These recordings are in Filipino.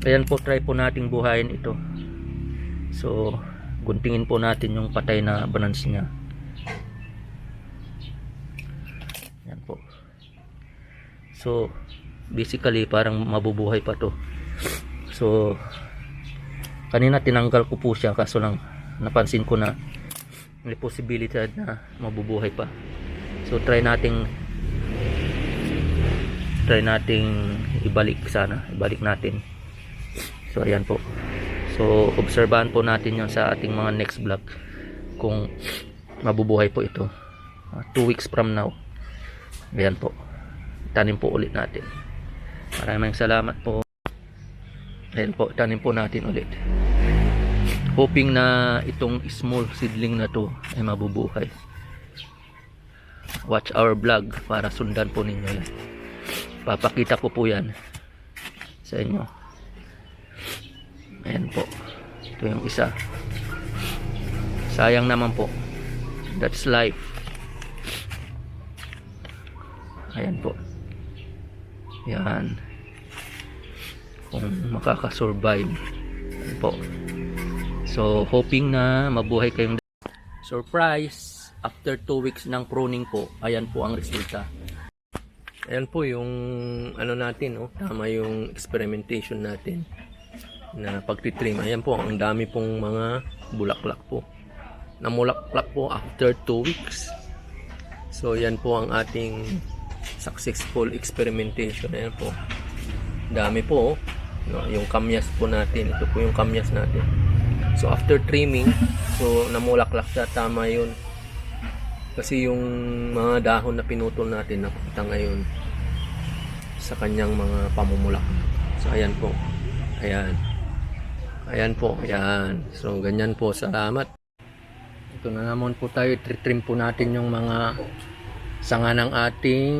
Ayan po, try po nating buhayin ito. So guntingin po natin yung patay na banans niya. Ayan po. So basically parang mabubuhay pa to. So kanina tinanggal ko po siya, kaso lang napansin ko na may posibilidad na mabubuhay pa. So try nating ibalik natin. So ayan po. So obserbahan po natin yon sa ating mga next vlog kung mabubuhay po ito. 2 weeks from now. Ayan po. Tanim po ulit natin. Maraming salamat po. Ayan po, tanim po natin ulit. Hoping na itong small seedling na to ay mabubuhay. Watch our vlog para sundan po ninyo yan. Papakita ko po yan sa inyo. Ayan po. Ito yung isa. Sayang naman po. That's life. Ayan po. Yan. Kung makakasurvive. Ayan po. So, hoping na mabuhay kayong surprise. After 2 weeks ng pruning po, ayan po ang resulta. Ayan po yung ano natin, oh, tama yung experimentation natin na pagtitrim. Ayan po, ang dami pong mga bulaklak po. Namulaklak po after 2 weeks. So, yan po ang ating successful experimentation. Ayan po. Dami po, oh. No, yung kamyas po natin. Ito po yung kamyas natin. So, after trimming, so namulaklak siya. Tama yun. Kasi yung mga dahon na pinutol natin, nakita ngayon sa kanyang mga pamumulak. So, ayan po. Ayan. Ayan po. Ayan. So, ganyan po. Salamat. Ito na naman po tayo. Trim po natin yung mga sanga ng ating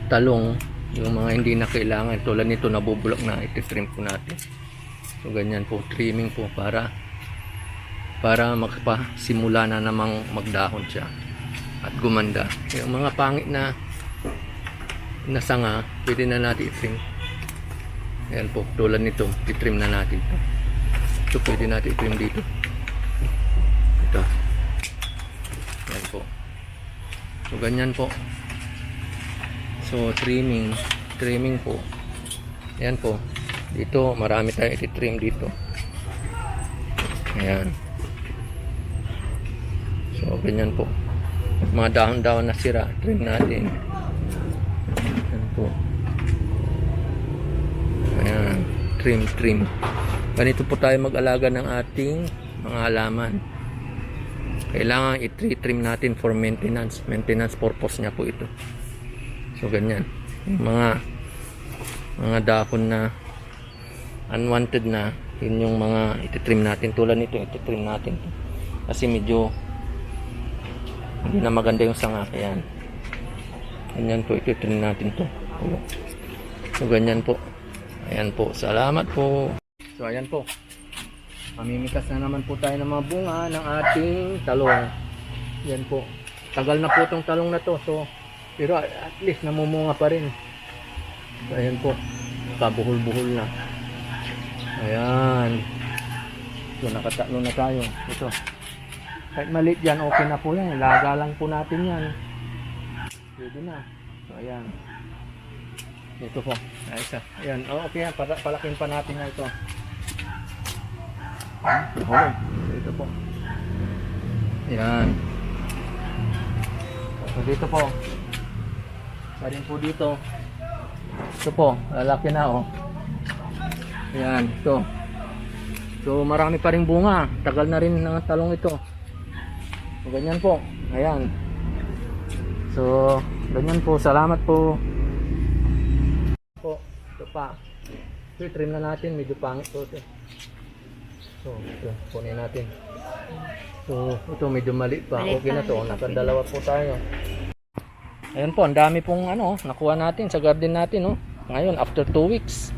talong. Yung mga hindi na kailangan. Tulad nito, nabubulok na. Ititrim po natin. So, ganyan po. Trimming po para magpasimula na namang magdahon siya at gumanda. Yung mga pangit na sanga, pwede na natin i-trim. Ayan po, tulad nito, i-trim na natin ito. Ito pwede natin i-trim dito. Ito. Ayan po. So, ganyan po. So, trimming po. Ayan po. Dito, marami tayong i-trim dito. Ayan. So, ganyan po. Mga dahon-dahon na sira, trim natin. Ayan po. Ayan. Trim. Ganito po tayo mag-alaga ng ating mga halaman. Kailangan i-trim natin for maintenance. Maintenance purpose niya po ito. So, ganyan. Mga dahon na unwanted na, yun yung mga ititrim natin. Tulad nito, ititrim natin. Kasi medyo hindi na maganda yung sanga. Ayan. Ganyan po, ititrim natin to. So, ganyan po. Ayan po. Salamat po. So, ayan po. Mamimikas na naman po tayo ng mga bunga ng ating talong. Ayan po. Tagal na po itong talong na to. So, pero at least namumunga pa rin. So, ayan po. Kabuhol-buhol na. Ayan. So, nakatatlo na tayo. Ito. Kahit maliit yan, okay na po yan. Ilaga lang po natin yan. Pwede na. So, ayan. Ito po. Ayan. Oh, okay yan. Palakin pa natin na ito. Okay. So, ito po. Ayan. So, dito po. Pa rin po dito. Ito po. Lalaki na, oh. Ayan, ito. So, marami pa rin bunga. Tagal na rin ng talong ito. So, ganyan po. Ayan. So, ganyan po. Salamat po. Ito pa. So, trim na natin. Medyo pangit po ito. So, ito. Kunin natin. So, ito medyo maliit pa. Okay na to. Nakadalawa po tayo. Ayan po. Ang dami pong nakuha natin sa garden natin. Ngayon, after 2 weeks.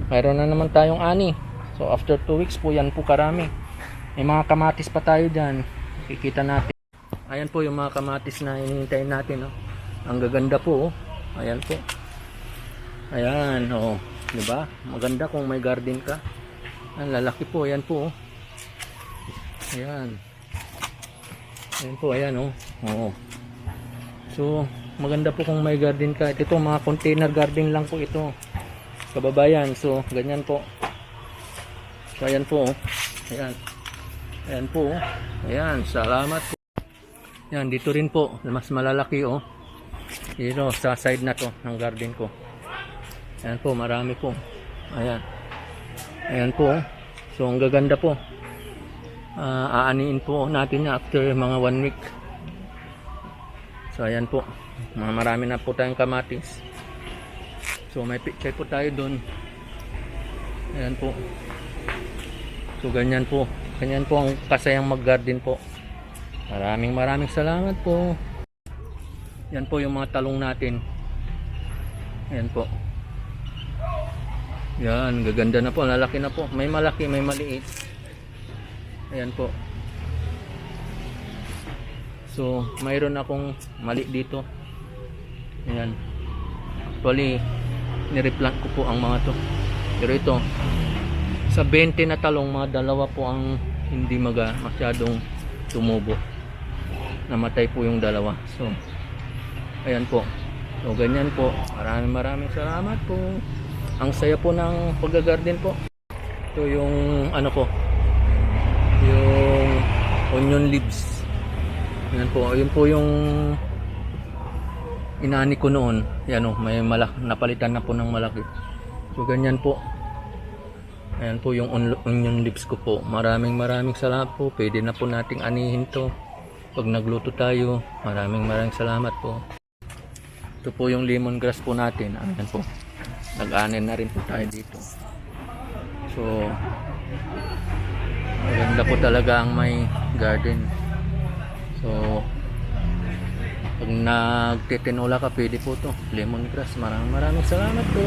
Mayroon na naman tayong ani. So after 2 weeks po, yan po karami. May mga kamatis pa tayo dyan. Kikita natin. Ayan po yung mga kamatis na hinihintay natin. Ang gaganda po. Ayan po. Ayan. Di ba? Maganda kung may garden ka. Ang lalaki po, ayan po. Oh. Ayan. Ayan po, ayan oh. Oo. So, maganda po kung may garden ka. Ito mga container garden lang po ito. Kababayan, so ganyan po. So ayan po. Oh. Ayan. Ayan po. Oh. Ayan, salamat po. Ayan, dito rin po, mas malalaki oh. Dito sa side na to ng garden ko. Ayan po, marami po. Ayan. Ayan po. Oh. So ang gaganda po. Aaniin po natin after mga 1 week. So ayan po. Marami na po tayong kamatis. So may picture po tayo doon. Ayan po. So ganyan po. Ganyan po ang kasayang mag-garden po. Maraming salamat po. Yan po yung mga talong natin. Ayan po. Yan, gaganda na po, lalaki na po. May malaki, may maliit. Ayan po. So, mayroon akong mali dito. Ayan. Actually, nireplant ko po ang mga to. Pero ito, sa 20 na talong, mga dalawa po ang hindi masyadong tumubo. Namatay po yung dalawa. So, ayan po. So, ganyan po. Maraming salamat po. Ang saya po ng pag-garden po. Ito yung ano po, yung onion leaves. Yan po, yun po yung inani ko noon. Yan o, may napalitan na po ng malaki. So ganyan po. Ayan po yung onion leaves ko po. Maraming salamat po. Pwede na po nating anihin to pag nagluto tayo. Maraming salamat po. Ito po yung lemongrass po natin. Ayan po. Nag-anin na rin po tayo dito. So maganda po talaga ang may garden. So pag nagtitinula ka, pwede po to lemongrass. Maraming salamat po.